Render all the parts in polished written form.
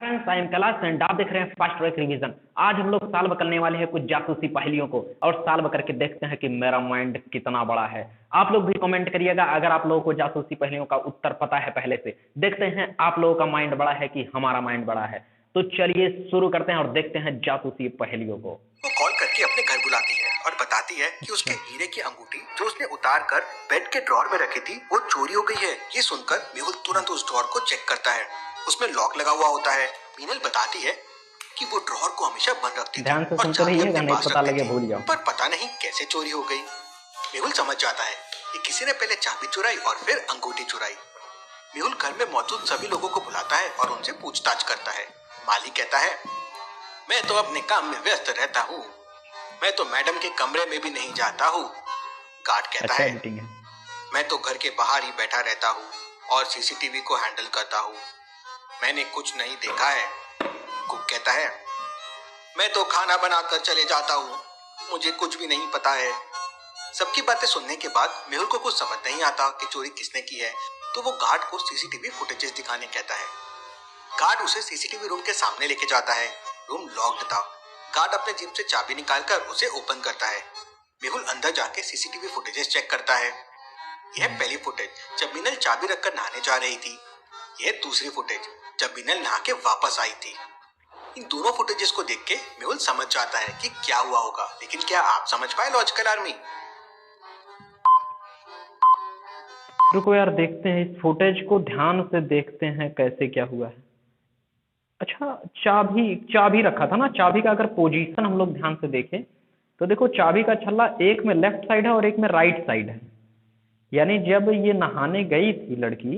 Friends, I am Kailash and आप देख रहे हैं फास्ट ट्रैक रिवीजन। आज हम लोग सॉल्व करने वाले हैं कुछ जासूसी पहेलियों को और सॉल्व करके देखते हैं कि मेरा माइंड कितना बड़ा है। आप लोग भी कमेंट करिएगा अगर आप लोगों को जासूसी पहेलियों का उत्तर पता है पहले से। देखते हैं आप लोगों का माइंड बड़ा है कि हमारा माइंड बड़ा है। तो चलिए शुरू करते हैं और देखते हैं जासूसी पहेलियों को। वो कॉल करके अपने घर बुलाती है और बताती है कि उसके हीरे की अंगूठी जो उसने उतार कर बेड के ड्रॉर में रखी थी वो चोरी हो गई है। ये सुनकर मेहुल तुरंत उस ड्रॉर को चेक करता है। उसमें लॉक लगा हुआ होता है। मीनल बताती है कि वो ड्रॉर को हमेशा बंद रखती थी ध्यान से और सुनते चाबी रहिएगा, अपने नहीं पास पता रखती लगे थी। भूल जाओ। पर पता नहीं कैसे चोरी हो गई। मेहुल समझ जाता है कि किसी ने पहले चाबी चुराई और फिर अंगूठी चुराई। मेहुल घर में मौजूद सभी लोगों को बुलाता है और उनसे पूछताछ करता है। माली कहता है, मैं तो अपने काम में व्यस्त रहता हूँ, मैं तो मैडम के कमरे में भी नहीं जाता हूँ। गार्ड कहता है, एडिटिंग है। मैं तो घर के बाहर ही बैठा रहता हूँ और सीसीटीवी को हैंडल करता हूँ, मैंने कुछ नहीं देखा है। कुक कहता है, मैं तो खाना बनाकर चले जाता हूँ, मुझे कुछ भी नहीं पता है। सबकी बातें सुनने के बाद मेहुल को कुछ समझ नहीं आता कि चोरी किसने की है, तो वो गार्ड को सीसीटीवी फुटेजेस दिखाने कहता है। गार्ड उसे सीसीटीवी रूम के सामने लेके जाता है। रूम लॉक्ड था। गार्ड अपने जेब से चाबी निकालकर उसे ओपन करता है। मेहुल अंदर जाके सीसीटीवी फुटेजेस चेक करता है। यह पहली फुटेज जब मीनल चाबी रखकर नहाने जा रही थी। यह दूसरी फुटेज जब मीनल नहा के वापस आई थी। इन दोनों फुटेजेस को देख के मेहुल समझ जाता है कि क्या हुआ होगा, लेकिन क्या आप समझ पाए लॉजिकल आर्मी? रुको यार, देखते हैं इस फुटेज को, ध्यान से देखते हैं कैसे क्या हुआ है। अच्छा, चाबी चाबी रखा था ना। चाबी का अगर पोजीशन हम लोग ध्यान से देखें तो देखो, चाबी का छल्ला एक में लेफ्ट साइड है और एक में राइट साइड है। यानी जब ये नहाने गई थी लड़की,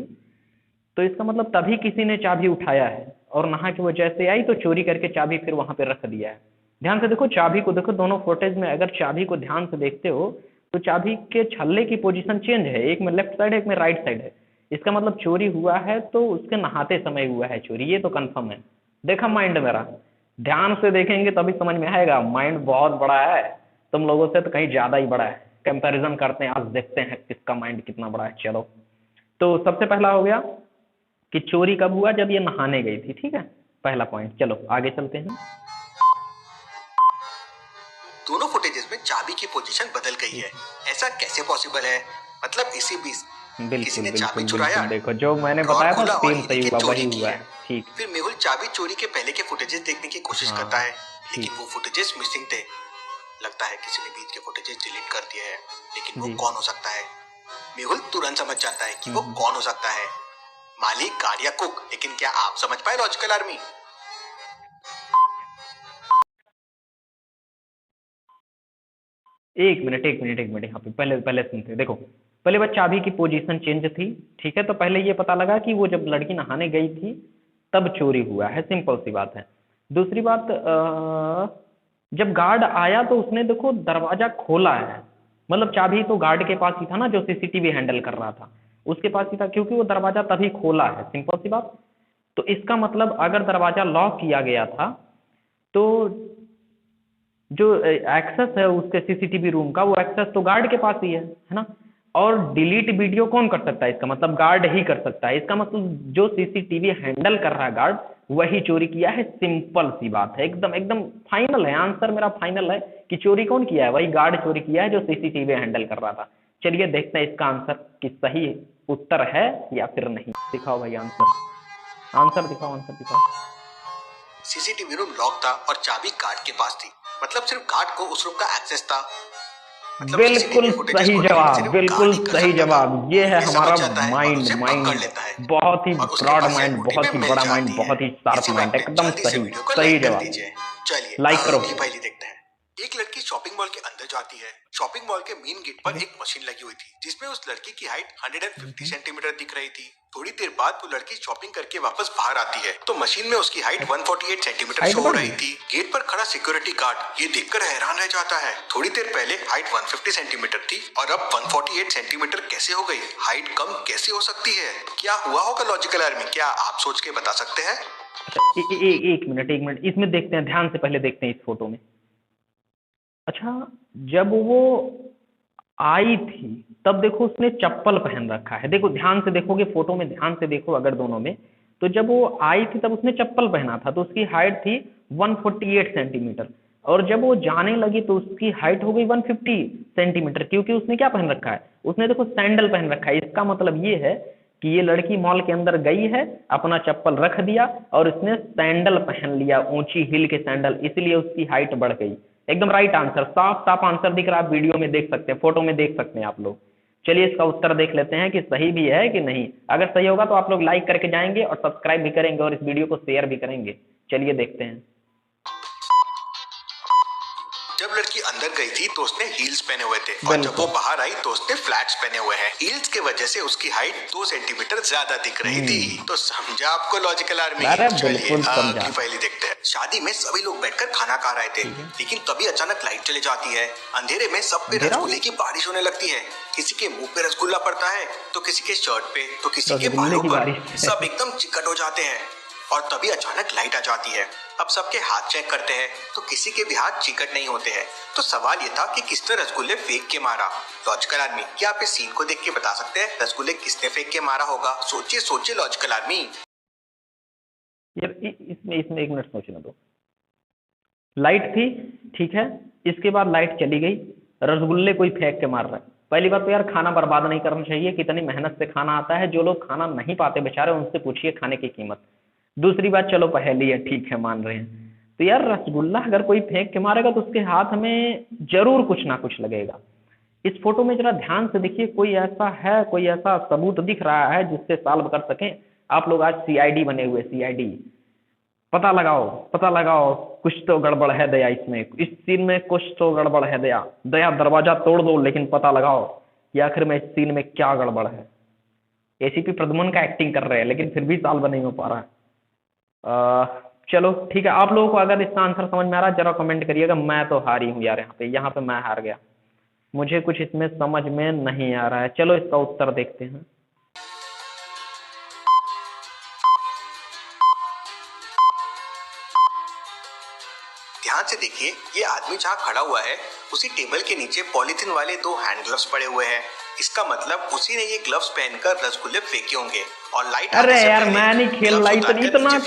तो इसका मतलब तभी किसी ने चाबी उठाया है और नहा के वो जैसे आई तो चोरी करके चाबी फिर वहां पे रख दिया है। ध्यान से देखो, चाबी को देखो, दोनों फुटेज में अगर चाबी को ध्यान से देखते हो तो चाबी के छल्ले की पोजीशन चेंज है, एक में लेफ्ट साइड है एक में राइट साइड है। इसका मतलब चोरी हुआ है तो उसके नहाते समय हुआ है चोरी, ये तो कंफर्म है। देखा माइंड मेरा, ध्यान से देखेंगे तभी समझ में आएगा। माइंड बहुत बड़ा है, तुम लोगों से तो कहीं ज्यादा ही बड़ा है। कंपैरिजन करते हैं, आज देखते हैं किसका माइंड कितना बड़ा है। चलो, तो सबसे पहला हो गया कि चोरी कब हुआ, जब ये नहाने गई थी। ठीक है, पहला पॉइंट। चलो आगे चलते हैं। दोनों फुटेजेस में चाबी की पोजीशन बदल गई है। ऐसा कैसे पॉसिबल है? मतलब इसी बीच किसी बिल्कुल ने चाबी बिल्कुल चुराया, बिल्कुल, देखो जो मैंने ड्रॉर बताया था खोला और सेम हीरे सही की हुआ, चोरी वही की हुआ है। है। ठीक। फिर मेहुल चाबी चोरी के पहले के फुटेजेस देखने की कोशिश करता है, लेकिन ठीक। वो फुटेजेस मिसिंग थे। लगता है किसी ने बीच के फुटेजेस डिलीट कर दिए हैं, लेकिन वो जी। कौन हो सकता है? मेहुल तुरंत समझ जाता है कि वो कौन हो सकता है। मालिक, गार्ड या कुक? लेकिन क्या आप समझ पाए लॉजिकल आर्मी? एक मिनट एक मिनट एक मिनट, यहाँ पे पहले पहले सुनते हैं। देखो, पहले बात, चाबी की पोजीशन चेंज थी। ठीक है, तो पहले ये पता लगा कि वो जब लड़की नहाने गई थी तब चोरी हुआ है, सिंपल सी बात है। दूसरी बात, जब गार्ड आया तो उसने देखो दरवाजा खोला है, मतलब चाबी तो गार्ड के पास ही था ना, जो सीसीटीवी हैंडल कर रहा था उसके पास ही था, क्योंकि वो दरवाजा तभी खोला है, सिंपल सी बात। तो इसका मतलब अगर दरवाजा लॉक किया गया था तो जो एक्सेस है उसके सीसीटीवी रूम का, वो एक्सेस तो गार्ड के पास ही है ना। और डिलीट वीडियो कौन कर सकता है? इसका मतलब गार्ड ही कर सकता है। इसका मतलब जो सीसीटीवी हैंडल कर रहा है गार्ड, वही चोरी किया है। सिंपल सी बात है, एकदम एकदम फाइनल है आंसर मेरा, फाइनल है कि चोरी कौन किया है? वही गार्ड चोरी किया है जो सीसीटीवी हैंडल कर रहा था। चलिए देखते हैं इसका आंसर कि सही उत्तर है या फिर नहीं। दिखाओ भाई आंसर, आंसर दिखाओ, आंसर दिखाओ। सीसीटीवी रूम लॉक था और चाबी गार्ड के पास थी, मतलब सिर्फ गार्ड को उस रूम का एक्सेस था। मतलब बिल्कुल सही जवाब, बिल्कुल सही जवाब। ये है हमारा माइंड, माइंड बहुत ही ब्रॉड माइंड, बहुत ही बड़ा माइंड, बहुत ही शार्प माइंड, एकदम सही सही जवाब। चलिए लाइक करो। अगली पहेली देखते हैं। एक लड़की शॉपिंग मॉल के अंदर जाती है। शॉपिंग मॉल के मेन गेट पर एक मशीन लगी हुई थी जिसमें उस लड़की की हाइट 150 सेंटीमीटर दिख रही थी। थोड़ी देर बाद वो लड़की शॉपिंग करके वापस बाहर आती है तो मशीन में उसकी हाइट 148 सेंटीमीटर शो हो रही थी। गेट पर खड़ा सिक्योरिटी गार्ड ये देखकर हैरान रह जाता है। थोड़ी देर पहले हाइट 150 सेंटीमीटर थी और अब 148 सेंटीमीटर कैसे हो गई? हाइट कम कैसे हो सकती है? क्या हुआ होगा लॉजिकल आर्मी? क्या आप सोच के बता सकते हैं? अच्छा, एक मिनट एक मिनट, इसमें देखते हैं, ध्यान से पहले देखते हैं इस फोटो में। अच्छा, जब वो आई थी तब देखो उसने चप्पल पहन रखा है। देखो ध्यान से देखोगे फोटो में, ध्यान से देखो अगर दोनों में, तो जब वो आई थी तब उसने चप्पल पहना था, तो उसकी हाइट थी 148 सेंटीमीटर, और जब वो जाने लगी तो उसकी हाइट हो गई 150 सेंटीमीटर, क्योंकि उसने क्या पहन रखा है, उसने देखो सैंडल पहन रखा है। इसका मतलब ये है कि ये लड़की मॉल के अंदर गई है, अपना चप्पल रख दिया और इसने सैंडल पहन लिया, ऊंची हिल के सैंडल, इसलिए उसकी हाइट बढ़ गई। एकदम राइट आंसर, साफ साफ आंसर दिख रहा है, आप वीडियो में देख सकते हैं, फोटो में देख सकते हैं आप लोग। चलिए इसका उत्तर देख लेते हैं कि सही भी है कि नहीं। अगर सही होगा तो आप लोग लाइक करके जाएंगे और सब्सक्राइब भी करेंगे और इस वीडियो को शेयर भी करेंगे। चलिए देखते हैं। जब लड़की अंदर गई थी तो उसने हील्स पहने हुए थे और जब वो बाहर आई तो उसने फ्लैट्स पहने हुए हैं। हील्स की वजह से उसकी हाइट 2 सेंटीमीटर ज्यादा दिख रही थी। तो समझा आपको लॉजिकल आर्मी? चलिए अगली पहेली देखते हैं। शादी में सभी लोग बैठकर खाना खा रहे थे, लेकिन तभी अचानक लाइट चली जाती है। अंधेरे में सब पे रसगुल्ले की बारिश होने लगती है। किसी के मुंह पे रसगुल्ला पड़ता है, तो किसी के शर्ट पे, तो किसी के बालों पर। सब एकदम चिकट हो जाते हैं और तभी अचानक लाइट आ जाती है। अब सबके हाथ चेक करते हैं तो किसी के भी हाथ चिकट नहीं होते हैं। तो सवाल ये था कि किसने रसगुल्ले फेंक के मारा। लॉजिकल आर्मी, क्या आप इस सीन को देख के बता सकते हैं रसगुल्ले किसने फेंक के मारा होगा? सोचिए सोचिए लॉजिकल आर्मी। यार इसमें इसमें एक मिनट सोचने दो। लाइट थी, ठीक है, इसके बाद लाइट चली गई, रसगुल्ले कोई फेंक के मार रहा है। पहली बात तो यार खाना बर्बाद नहीं करना चाहिए, कितनी मेहनत से खाना आता है। जो लोग खाना नहीं पाते बेचारे, उनसे पूछिए खाने की कीमत। दूसरी बात, चलो पहेली है, ठीक है, मान रहे हैं। तो यार रसगुल्ला अगर कोई फेंक के मारेगा तो उसके हाथ में जरूर कुछ ना कुछ लगेगा। इस फोटो में जरा ध्यान से देखिए, कोई ऐसा है, कोई ऐसा सबूत दिख रहा है जिससे सॉल्व कर सकें। आप लोग आज सीआईडी बने हुए, सीआईडी, पता लगाओ पता लगाओ, कुछ तो गड़बड़ है दया इसमें, इस सीन में कुछ तो गड़बड़ है दया। दया दरवाजा तोड़ दो लेकिन पता लगाओ कि आखिर में इस सीन में क्या गड़बड़ है। एसीपी प्रद्युम्न का एक्टिंग कर रहे हैं लेकिन फिर भी सॉल्व नहीं हो पा रहा है। चलो ठीक है, आप लोगों को अगर इसका आंसर समझ में आ रहा है जरा कमेंट करिएगा। मैं तो हारी हूँ यार, यहाँ पे मैं हार गया, मुझे कुछ इसमें समझ में नहीं आ रहा है। चलो इसका उत्तर देखते हैं। ध्यान से देखिए, ये आदमी जहाँ खड़ा हुआ है उसी टेबल के नीचे पॉलीथीन वाले 2 हैंड ग्लव्स पड़े हुए हैं। इसका मतलब उसी ने ये ग्लव्स पहनकर रसगुल्ले फेंके होंगे और लाइट। अरे यार मैं नहीं खेल रहा, इतना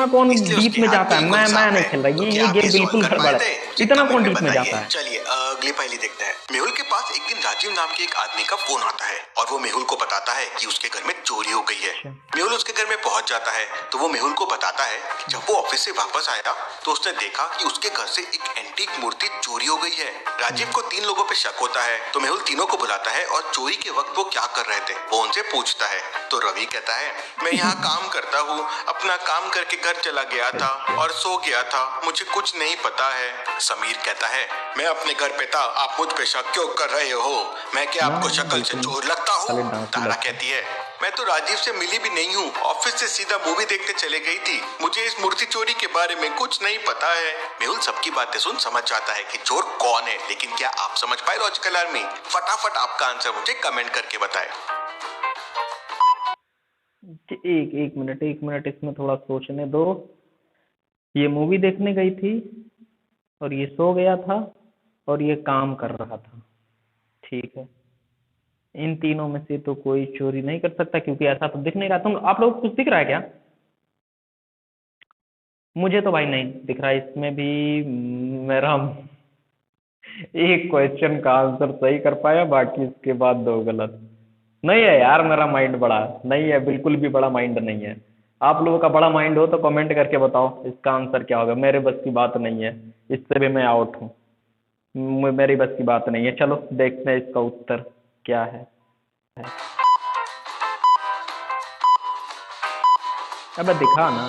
कौन डीप में जाता है। मैं नहीं खेल रहा, ये गेम बिल्कुल गड़बड़ है। इतना कौन डीप में जाता है। चलिए अगली पहेली देखते हैं। मेहुल के पास एक दिन राजीव नाम के एक आदमी का फोन आता है और वो मेहुल को बताता है कि उसके घर में चोरी हो गई है। मेहुल उसके घर में पहुंच जाता है तो वो मेहुल को बताता है कि जब वो ऑफिस से वापस आया तो उसने देखा कि उसके घर से एक एंटीक मूर्ति चोरी हो गई है। राजीव को 3 लोगों पे शक होता है तो मेहुल तीनों को बुलाता है और चोरी के वक्त वो क्या कर रहे थे वो उनसे पूछता है। तो रवि कहता है, मैं यहाँ काम करता हूँ, अपना काम करके घर चला गया था और सो गया था, मुझे कुछ नहीं पता है। समीर कहता है, मैं अपने घर पे था, आप मुझ पे शक क्यों कर रहे हो? मैं क्या आपको शक्ल से चोर लगता हूँ? तारा कहती है, मैं तो राजीव से मिली भी नहीं हूँ, ऑफिस से सीधा मूवी देखने चले गई थी, मुझे इस मूर्ति चोरी के बारे में कुछ नहीं पता है। मेहुल सबकी बातें सुन समझ जाता है कि चोर कौन है, लेकिन क्या आप समझ पाए लॉजिकल आर्मी? फटाफट आपका आंसर मुझे कमेंट करके बताएं। एक मिनट इसमें थोड़ा सोचने दो। ये मूवी देखने गई थी और ये सो गया था और ये काम कर रहा था, ठीक है। इन तीनों में से तो कोई चोरी नहीं कर सकता क्योंकि ऐसा तो दिख नहीं रहा। तुम आप लोग कुछ दिख रहा है क्या? मुझे तो भाई नहीं दिख रहा। इसमें भी मेरा एक क्वेश्चन का आंसर सही कर पाया, बाकी इसके बाद 2 गलत। नहीं है यार, मेरा माइंड बड़ा नहीं है, बिल्कुल भी बड़ा माइंड नहीं है। आप लोगों का बड़ा माइंड हो तो कमेंट करके बताओ इसका आंसर क्या होगा। मेरे बस की बात नहीं है, इससे भी मैं आउट हूँ, मेरी बस की बात नहीं है। चलो देखते हैं इसका उत्तर क्या है। अब दिखा ना।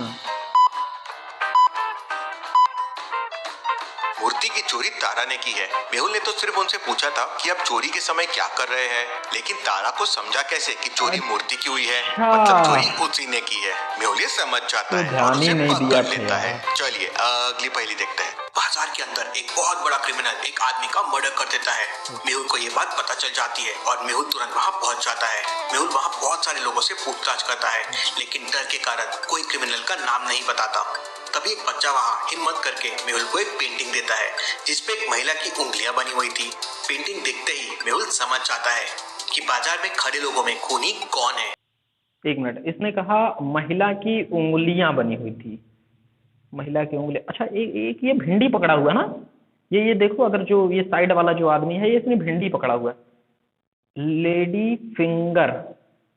मूर्ति की चोरी तारा ने की है। मेहुल ने तो सिर्फ उनसे पूछा था कि आप चोरी के समय क्या कर रहे हैं, लेकिन तारा को समझा कैसे कि चोरी मूर्ति की हुई है, मतलब चोरी उसी ने की है। मेहुल ये समझ जाता है और उसे पकड़ लेता है। चलिए अगली पहेली देखते हैं। बाजार के अंदर एक बहुत बड़ा क्रिमिनल एक आदमी का मर्डर कर देता है। मेहुल को ये बात पता चल जाती है और मेहुल तुरंत वहाँ पहुँच जाता है। मेहुल वहाँ बहुत सारे लोगों से पूछताछ करता है, लेकिन डर के कारण कोई क्रिमिनल का नाम नहीं बताता। तभी एक बच्चा वहाँ हिम्मत करके मेहुल को एक पेंटिंग देता है जिसपे एक महिला की उंगलियां बनी हुई थी। पेंटिंग देखते ही मेहुल समझ जाता है कि बाजार में खड़े लोगों में खूनी कौन है। एक मिनट, इसने कहा महिला की उंगलियां बनी हुई थी, महिला की उंगली। अच्छा, एक ये भिंडी पकड़ा हुआ है ना, ये देखो, अगर जो ये साइड वाला जो आदमी है, ये इसने भिंडी पकड़ा हुआ है। लेडी फिंगर,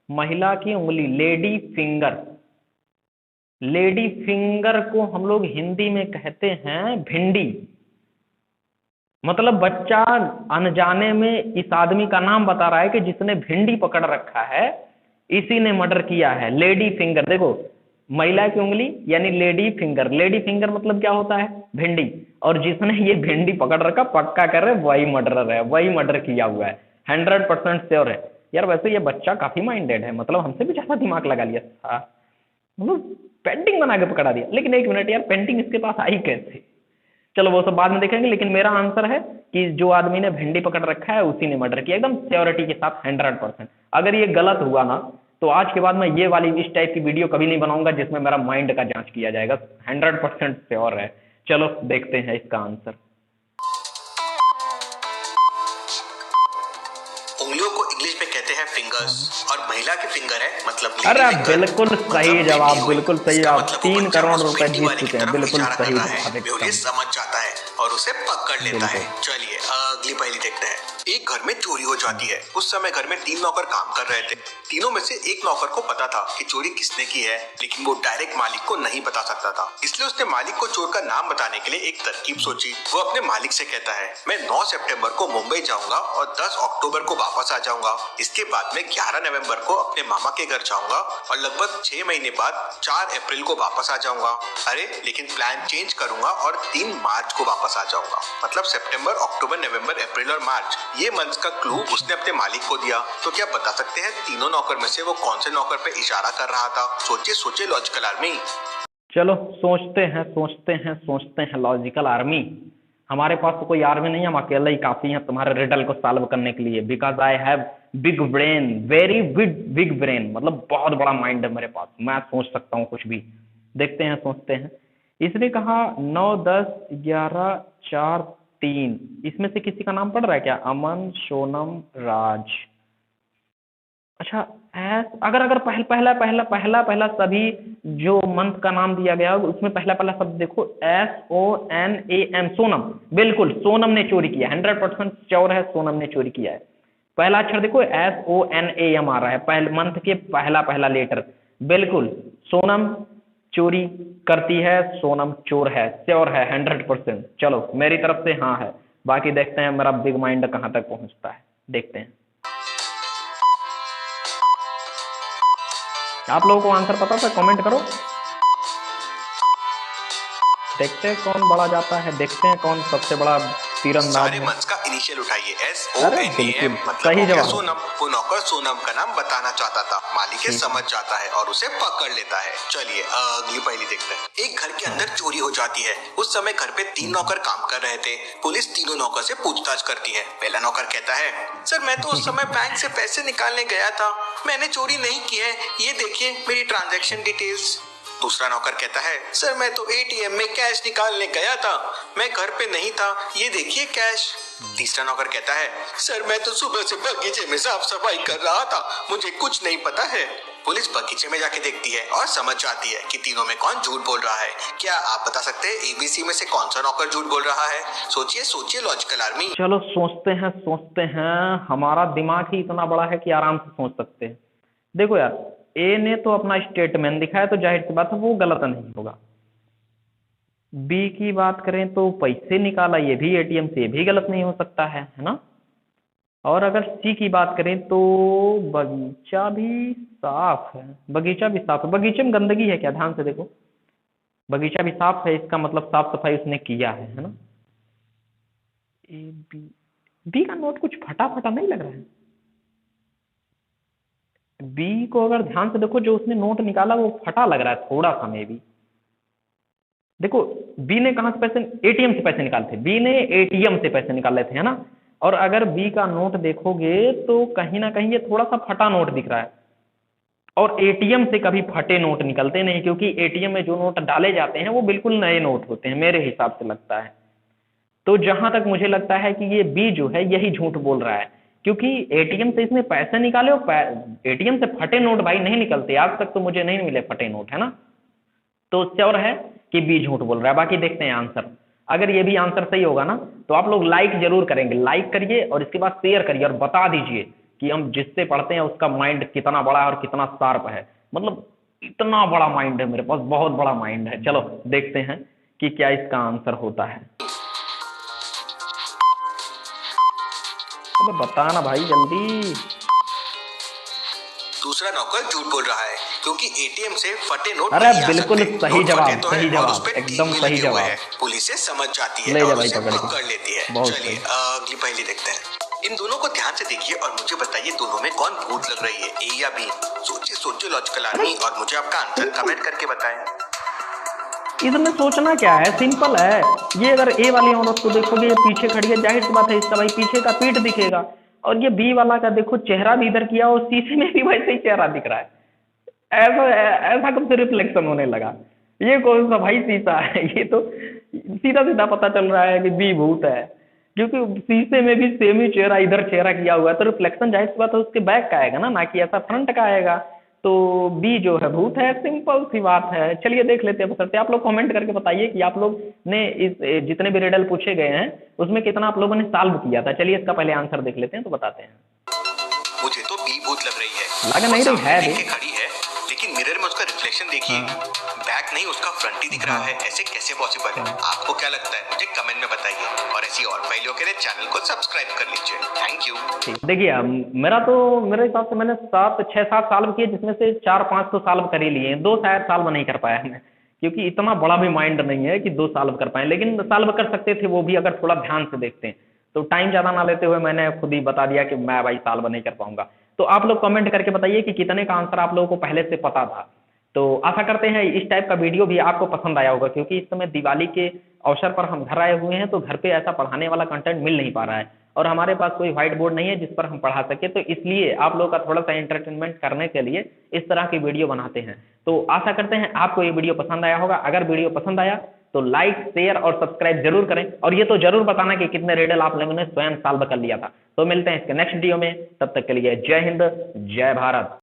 महिला की उंगली, लेडी फिंगर। लेडी फिंगर को हम लोग हिंदी में कहते हैं भिंडी। मतलब बच्चा अनजाने में इस आदमी का नाम बता रहा है कि जिसने भिंडी पकड़ रखा है, इसी ने मर्डर किया है। लेडी फिंगर, देखो, महिला की उंगली यानी लेडी फिंगर। लेडी फिंगर मतलब क्या होता है? भिंडी। और जिसने ये भिंडी पकड़ रखा, पक्का कर रहे, वही मर्डरर है, वही मर्डर किया हुआ है, 100% श्योर है। यार वैसे ये बच्चा काफी माइंडेड है, मतलब हमसे भी ज्यादा दिमाग लगा लिया था, मतलब पेंटिंग बना के पकड़ा दिया। लेकिन एक मिनट यार, पेंटिंग इसके पास आई कैसे? चलो वो सब बाद में देखेंगे, लेकिन मेरा आंसर है कि जो आदमी ने भिंडी पकड़ रखा है उसी ने मर्डर किया, एकदम श्योरिटी के साथ 100%। अगर ये गलत हुआ ना, तो आज के बाद मैं ये वाली इस टाइप की वीडियो कभी नहीं बनाऊंगा जिसमें मेरा माइंड का जांच किया जाएगा, 100% श्योर है। चलो देखते हैं इसका आंसर। उंगलियों को इंग्लिश में कहते हैं फिंगर्स, और महिला की फिंगर है मतलब अरे लेडी फिंगर। बिल्कुल सही मतलब जवाब, लेडी हुई। बिल्कुल सही इसका जवाब। मतलब वो 3 बच्चा करोड़ उस रुपए भिंडी जीत वाले की चुके हैं, तरफ बिल्कुल इशारा सही कर रहा है। जवाब वो ये एकदम। समझ जाता है और उसे पकड़ लेता है। बिल्कुल। चलिए अगली पहेली देखते हैं। एक घर में चोरी हो जाती है। उस समय घर में 3 नौकर काम कर रहे थे। तीनों में से एक नौकर को पता था कि चोरी किसने की है, लेकिन वो डायरेक्ट मालिक को नहीं बता सकता था। इसलिए उसने मालिक को चोर का नाम बताने के लिए एक तरकीब सोची। वो अपने मालिक से कहता है, मैं 9 सितंबर को मुंबई जाऊंगा और 10 अक्टूबर को वापस आ जाऊंगा। इसके बाद मैं 11 नवंबर को अपने मामा के घर जाऊंगा और लगभग 6 महीने बाद 4 अप्रैल को वापस आ जाऊंगा। अरे लेकिन प्लान चेंज करूंगा और 3 मार्च को वापस आ जाऊंगा। मतलब सितंबर, अक्टूबर, नवंबर, अप्रैल और मार्च, ये मंथ का क्लू उसने अपने मालिक को दिया। तो क्या बता सकते हैं तीनों नौकर में से वो कौन से नौकर पे इशारा कर रहा था? सोचिए सोचिए लॉजिकल आर्मी। चलो सोचते हैं, सोचते हैं, सोचते हैं लॉजिकल आर्मी। हमारे पास तो कोई आर्मी नहीं है, हम अकेले ही काफी हैं तुम्हारे रिडल को सॉल्व करने के लिए। Because I have big brain, very big brain, मतलब बहुत बड़ा माइंड है मेरे पास, मैं सोच सकता हूँ कुछ भी। देखते हैं, सोचते हैं। इसने कहा 9, 10, 11, 4, 3, इसमें से किसी का नाम पड़ रहा है क्या? अमन, सोनम, राज। अच्छा, अगर पहला सभी जो मंथ का नाम दिया गया उसमें पहला शब्द देखो, SONAM, सोनम। बिल्कुल सोनम ने चोरी किया, 100% श्योर है, सोनम ने चोरी किया है। पहला अक्षर देखो SONAM आ रहा है, पहले मंथ के पहला लेटर। बिल्कुल सोनम चोरी करती है, सोनम चोर है, श्योर है 100%। चलो मेरी तरफ से हाँ है, बाकी देखते हैं मेरा बिग माइंड कहाँ तक पहुंचता है, देखते हैं। आप लोगों को आंसर पता था? कमेंट करो, देखते हैं कौन बड़ा जाता है, देखते हैं कौन सबसे बड़ा तीरंदाज सारे है। मंथ का इनिशियल उठाइए, अरे SONAM, बिल्कुल मतलब सही हो गया जवाब। सोनम। वो नौकर सोनम का नाम बताना चाहता था, मालिक ये समझ जाता है और उसे पकड़ लेता है। चलिए अगली पहेली देखते हैं। एक घर के अंदर चोरी हो जाती है। उस समय घर पे 3 नौकर काम कर रहे थे। पुलिस तीनों नौकर से पूछताछ करती है। पहला नौकर कहता है, सर मैं तो उस समय बैंक से पैसे निकालने गया था, मैंने चोरी नहीं की है, ये देखिए मेरी ट्रांजैक्शन डिटेल्स। दूसरा नौकर कहता है, सर मैं तो ATM में कैश निकालने गया था, मैं घर पे नहीं था, ये देखिए कैश। तीसरा नौकर कहता है, सर मैं तो सुबह से बगीचे में साफ सफाई कर रहा था, मुझे कुछ नहीं पता है। पुलिस बगीचे में जाके देखती है और समझ जाती है कि तीनों में कौन झूठ बोल रहा है। क्या आप बता सकते हैं ABC में से कौन सा नौकर झूठ बोल रहा है? सोचिए सोचिए लॉजिकल आर्मी। चलो सोचते हैं, सोचते हैं। हमारा दिमाग ही इतना बड़ा है कि आराम से सोच सकते हैं। देखो यार, ए ने तो अपना स्टेटमेंट दिखाया, तो जाहिर सी बात है वो गलत नहीं होगा। बी की बात करें तो पैसे निकाला, ये भी ATM से, ये भी गलत नहीं हो सकता है ना। और अगर सी की बात करें तो बगीचा भी साफ है, बगीचा भी साफ है। बगीचे में गंदगी है क्या? ध्यान से देखो, बगीचा भी साफ है, इसका मतलब साफ सफाई उसने किया है ना। बी का नोट कुछ फटा फटा नहीं लग रहा है। बी को अगर ध्यान से देखो, जो उसने नोट निकाला वो फटा लग रहा है थोड़ा सा में भी। देखो बी ने कहां से पैसे, ATM से पैसे निकाले थे, बी ने ATM से पैसे निकाले थे, है ना। और अगर बी का नोट देखोगे तो कहीं ना कहीं ये थोड़ा सा फटा नोट दिख रहा है। और ATM से कभी फटे नोट निकलते नहीं, क्योंकि ATM में जो नोट डाले जाते हैं वो बिल्कुल नए नोट होते हैं, मेरे हिसाब से लगता है। तो जहां तक मुझे लगता है कि ये बी जो है यही झूठ बोल रहा है। क्योंकि एटीएम से इसने पैसे निकाले और एटीएम से फटे नोट भाई नहीं निकलते, आज तक तो मुझे नहीं मिले फटे नोट, है ना। तो श्योर है कि बी झूठ बोल रहा है। बाकी देखते हैं आंसर। अगर ये भी आंसर सही होगा ना तो आप लोग लाइक जरूर करेंगे, लाइक करिए और इसके बाद शेयर करिए और बता दीजिए कि हम जिससे पढ़ते हैं उसका माइंड कितना बड़ा है और कितना शार्प है। मतलब इतना बड़ा माइंड है मेरे पास, बहुत बड़ा माइंड है। चलो देखते हैं कि क्या इसका आंसर होता है। अबे बता ना भाई जल्दी। दूसरा नौकर झूठ बोल रहा है क्योंकि एटीएम से फटे नोट अरे नहीं आ बिल्कुल सकते। सही नोट जवाब, फटे तो सही है और जवाब, उस पे टीक एकदम भी सही लगे हुए जवाब। हैं। पुलिस से समझ जाती है ले जा और भाई उसे पकड़ के। पकड़ लेती है। बहुत चलिए सही। अगली पहेली देखते हैं। इन दोनों को ध्यान से देखिए और मुझे बताइए दोनों में कौन भूत लग रही है, ए या बी। सोचिए सोचिए लॉजिकल आदमी, और मुझे आपका आंसर कमेंट करके बताएं। इसमें सोचना क्या है, सिंपल है। ये अगर ए वाली औरत को देखोगे ये पीछे खड़ी है, जाहिर सी बात है इसका भाई पीछे का पीठ दिखेगा। और ये बी वाला का देखो चेहरा भी इधर किया और शीशे में भी वैसे ही चेहरा दिख रहा है। ऐसा ऐसा कब से रिफ्लेक्शन होने लगा? ये कौन सा भाई शीशा है? ये तो सीधा सीधा पता चल रहा है कि बी भूत है, क्योंकि शीशे में भी सेम ही चेहरा इधर चेहरा किया हुआ है, तो रिफ्लेक्शन जाहिर सी बात है उसके बैक का आएगा ना कि ऐसा फ्रंट का आएगा। तो बी जो है भूत है, सिंपल सी बात है। चलिए देख लेते हैं बसरते आप लोग कमेंट करके बताइए कि आप लोग ने इस जितने भी रिडल पूछे गए हैं उसमें कितना आप लोगों ने सॉल्व किया था। चलिए इसका पहले आंसर देख लेते हैं तो बताते हैं। मुझे तो बी भूत लग रही है। लग नहीं रही है देख के खड़ी है लेकिन मिरर में उसका रिफ्लेक्शन देखिए, बैक नहीं उसका फ्रंट ही दिख रहा है। ऐसे कैसे पॉसिबल है? आपको क्या लगता है मुझे कमेंट में बताइए, और ऐसी और पहेलियों के लिए चैनल को सब्सक्राइब कर लीजिए। Thank you. देखिए मेरे हिसाब से मैंने 6-7 साल किए, जिसमें से 4-5 तो सॉल्व कर ही लिए हैं। 2 शायद सॉल्व नहीं कर पाया मैं, क्योंकि इतना बड़ा भी माइंड नहीं है कि 2 सॉल्व कर पाए, लेकिन सॉल्व कर सकते थे वो भी अगर थोड़ा ध्यान से देखते हैं। तो टाइम ज़्यादा ना लेते हुए मैंने खुद ही बता दिया कि मैं भाई सॉल्व नहीं कर पाऊंगा। तो आप लोग कमेंट करके बताइए कि कितने का आंसर आप लोगों को पहले से पता था। तो आशा करते हैं इस टाइप का वीडियो भी आपको पसंद आया होगा, क्योंकि इस समय दिवाली के अवसर पर हम घर आए हुए हैं, तो घर पे ऐसा पढ़ाने वाला कंटेंट मिल नहीं पा रहा है और हमारे पास कोई व्हाइट बोर्ड नहीं है जिस पर हम पढ़ा सके। तो इसलिए आप लोगों का थोड़ा सा एंटरटेनमेंट करने के लिए इस तरह की वीडियो बनाते हैं। तो आशा करते हैं आपको ये वीडियो पसंद आया होगा। अगर वीडियो पसंद आया तो लाइक शेयर और सब्सक्राइब जरूर करें, और ये तो जरूर बताना कि कितने रिडल आप लोगों ने स्वयं सॉल्व कर लिया था। तो मिलते हैं इसके नेक्स्ट वीडियो में, तब तक के लिए जय हिंद जय भारत।